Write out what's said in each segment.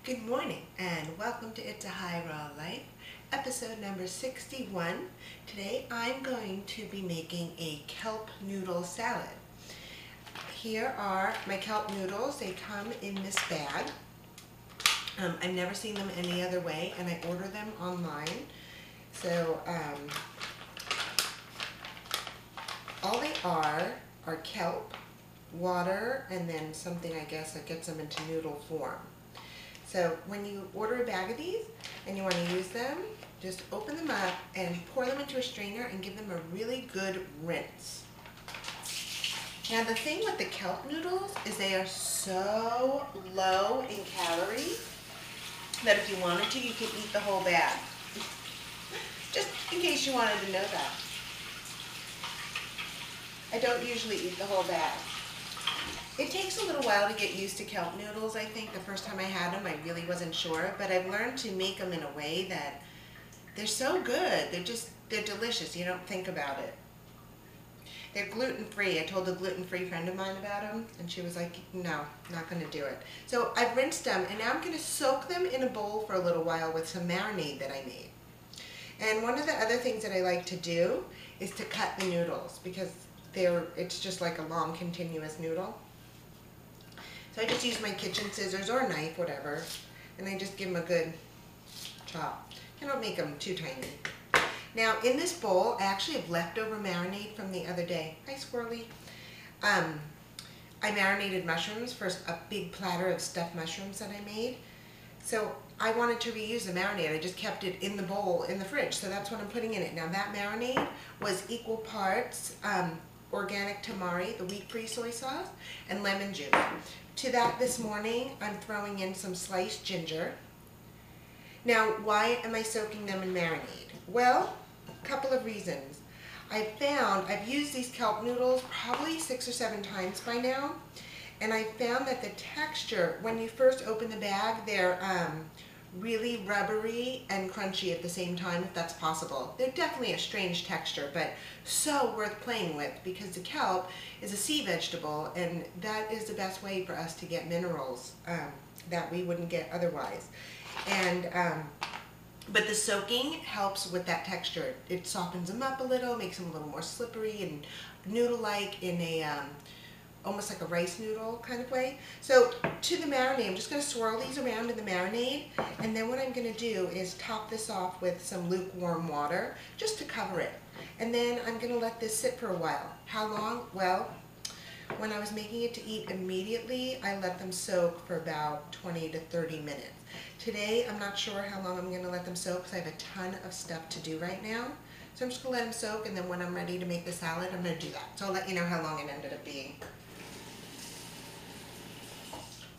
Good morning and welcome to It's a High Raw Life, episode number 61. Today I'm going to be making a kelp noodle salad. Here are my kelp noodles. They come in this bag. I've never seen them any other way and I order them online. So all they are kelp, water, and then something I guess that gets them into noodle form. So when you order a bag of these and you want to use them, just open them up and pour them into a strainer and give them a really good rinse. Now the thing with the kelp noodles is they are so low in calories that if you wanted to, you could eat the whole bag. Just in case you wanted to know that. I don't usually eat the whole bag. It takes a little while to get used to kelp noodles, I think. The first time I had them, I really wasn't sure, but I've learned to make them in a way that they're so good. They're delicious. You don't think about it. They're gluten-free. I told a gluten-free friend of mine about them, and she was like, no, not going to do it. So I've rinsed them, and now I'm going to soak them in a bowl for a little while with some marinade that I made. And one of the other things that I like to do is to cut the noodles, because it's just like a long, continuous noodle. So I just use my kitchen scissors or a knife, whatever, and I just give them a good chop. I don't make them too tiny. Now in this bowl, I actually have leftover marinade from the other day. Hi, Squirrely. I marinated mushrooms for a big platter of stuffed mushrooms that I made. So I wanted to reuse the marinade. I just kept it in the bowl in the fridge, so that's what I'm putting in it. Now that marinade was equal parts organic tamari, the wheat-free soy sauce, and lemon juice. To that this morning, I'm throwing in some sliced ginger. Now, why am I soaking them in marinade? Well, a couple of reasons. I've used these kelp noodles probably 6 or 7 times by now, and I found that the texture, when you first open the bag, they're really rubbery and crunchy at the same time, if that's possible. They're definitely a strange texture, but so worth playing with because the kelp is a sea vegetable, and that is the best way for us to get minerals that we wouldn't get otherwise. And but the soaking helps with that texture. It softens them up a little, makes them a little more slippery and noodle-like in a almost like a rice noodle kind of way. So to the marinade, I'm just going to swirl these around in the marinade, and then what I'm going to do is top this off with some lukewarm water just to cover it. And then I'm going to let this sit for a while. How long? Well, when I was making it to eat immediately, I let them soak for about 20 to 30 minutes. Today, I'm not sure how long I'm going to let them soak because I have a ton of stuff to do right now. So I'm just going to let them soak, and then when I'm ready to make the salad, I'm going to do that. So I'll let you know how long it ended up being.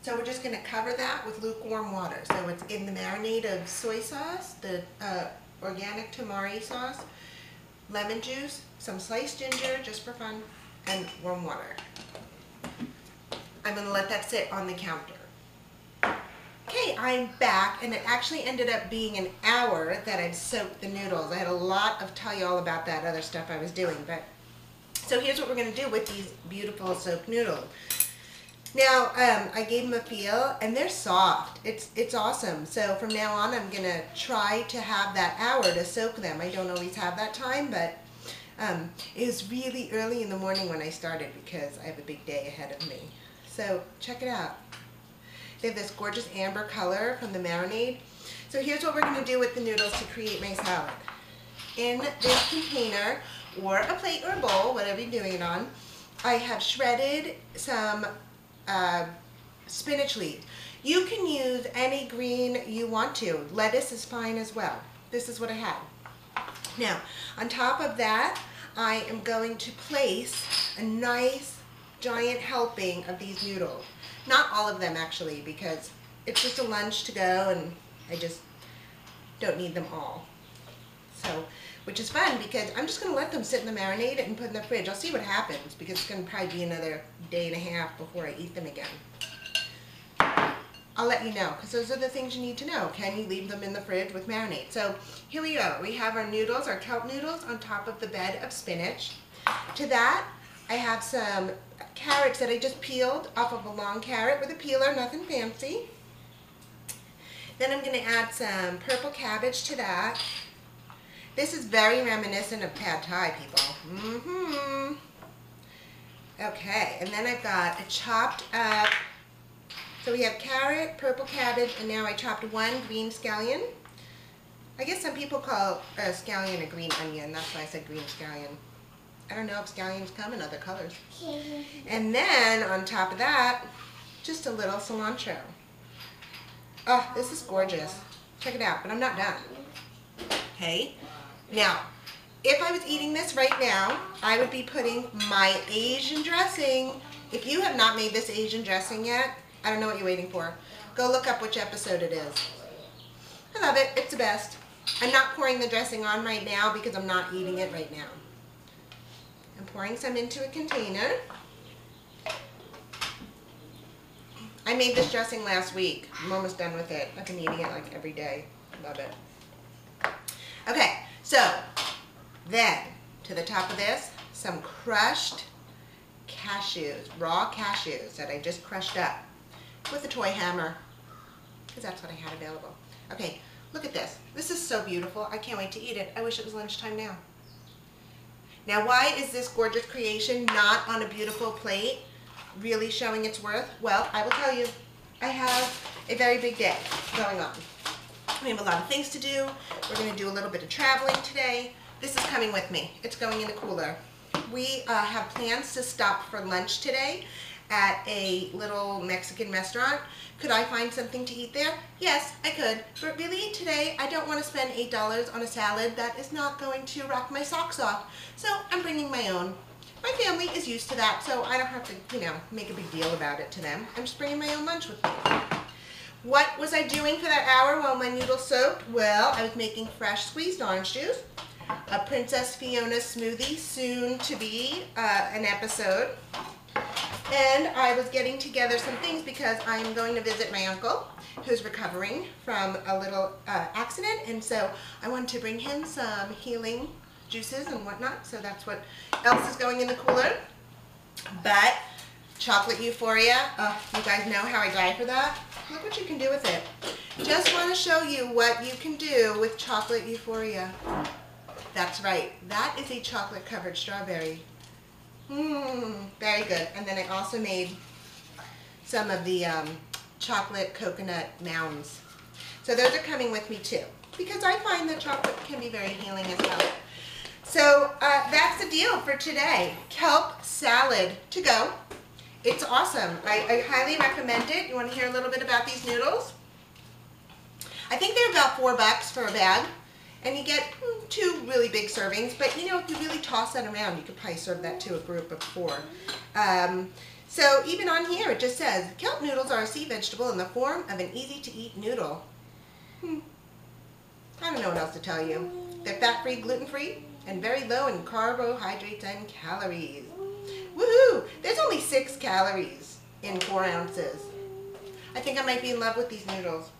So we're just going to cover that with lukewarm water. So it's in the marinade of soy sauce, the organic tamari sauce, lemon juice, some sliced ginger just for fun, and warm water. I'm going to let that sit on the counter. Okay, I'm back, and it actually ended up being an hour that I've soaked the noodles. I had a lot of tell you all about that other stuff I was doing, but so here's what we're going to do with these beautiful soaked noodles. Now, I gave them a feel, and they're soft. It's awesome. So from now on, I'm going to try to have that hour to soak them. I don't always have that time, but it was really early in the morning when I started because I have a big day ahead of me. So check it out. They have this gorgeous amber color from the marinade. So here's what we're going to do with the noodles to create my salad. In this container, or a plate or a bowl, whatever you're doing it on, I have shredded some spinach leaves. You can use any green you want to. Lettuce is fine as well. This is what I have. Now, on top of that, I am going to place a nice giant helping of these noodles. Not all of them actually, because it's just a lunch to go and I just don't need them all. So, which is fun because I'm just going to let them sit in the marinade and put in the fridge. I'll see what happens because it's going to probably be another day and a half before I eat them again. I'll let you know because those are the things you need to know. Can you leave them in the fridge with marinade? So here we go. We have our noodles, our kelp noodles on top of the bed of spinach. To that, I have some carrots that I just peeled off of a long carrot with a peeler, nothing fancy. Then I'm going to add some purple cabbage to that. This is very reminiscent of pad thai, people. Okay, and then I've got a chopped up, so we have carrot, purple cabbage, and now I chopped one green scallion. I guess some people call a scallion a green onion. That's why I said green scallion. I don't know if scallions come in other colors. And then on top of that, just a little cilantro. Oh, this is gorgeous. Check it out, but I'm not done. Okay, now, if I was eating this right now, I would be putting my Asian dressing. If you have not made this Asian dressing yet, I don't know what you're waiting for. Go look up which episode it is. I love it. It's the best. I'm not pouring the dressing on right now because I'm not eating it right now. I'm pouring some into a container. I made this dressing last week. I'm almost done with it. I've been eating it like every day. Love it. Okay, so then to the top of this, some crushed cashews, raw cashews that I just crushed up with a toy hammer because that's what I had available. Okay, look at this. This is so beautiful. I can't wait to eat it. I wish it was lunchtime now. Now, why is this gorgeous creation not on a beautiful plate really showing its worth? Well, I will tell you, I have a very big day going on. We have a lot of things to do. We're going to do a little bit of traveling today. This is coming with me. It's going in the cooler. We have plans to stop for lunch today at a little Mexican restaurant. Could I find something to eat there? Yes, I could. But really, today, I don't want to spend $8 on a salad. That is not going to rock my socks off. So I'm bringing my own. My family is used to that, so I don't have to, make a big deal about it to them. I'm just bringing my own lunch with me. What was I doing for that hour while my noodles soaked? Well, I was making fresh squeezed orange juice, a Princess Fiona smoothie, soon to be an episode. And I was getting together some things because I'm going to visit my uncle who's recovering from a little accident, and so I wanted to bring him some healing juices and whatnot, so that's what else is going in the cooler. But chocolate euphoria, you guys know how I die for that. Look what you can do with it. Just want to show you what you can do with chocolate euphoria. That's right, that is a chocolate covered strawberry. Very good. And then I also made some of the chocolate coconut mounds. So those are coming with me too, because I find that chocolate can be very healing as well. So that's the deal for today. Kelp salad to go. It's awesome. I highly recommend it. You want to hear a little bit about these noodles? I think they're about $4 for a bag. And you get 2 really big servings. But, if you really toss that around, you could probably serve that to a group of 4. So even on here, it just says, kelp noodles are a sea vegetable in the form of an easy-to-eat noodle. I don't know what else to tell you. They're fat-free, gluten-free, and very low in carbohydrates and calories. Woohoo! There's only 6 calories in 4 ounces. I think I might be in love with these noodles.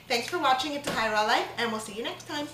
Thanks for watching. It's a High Raw Life, and we'll see you next time.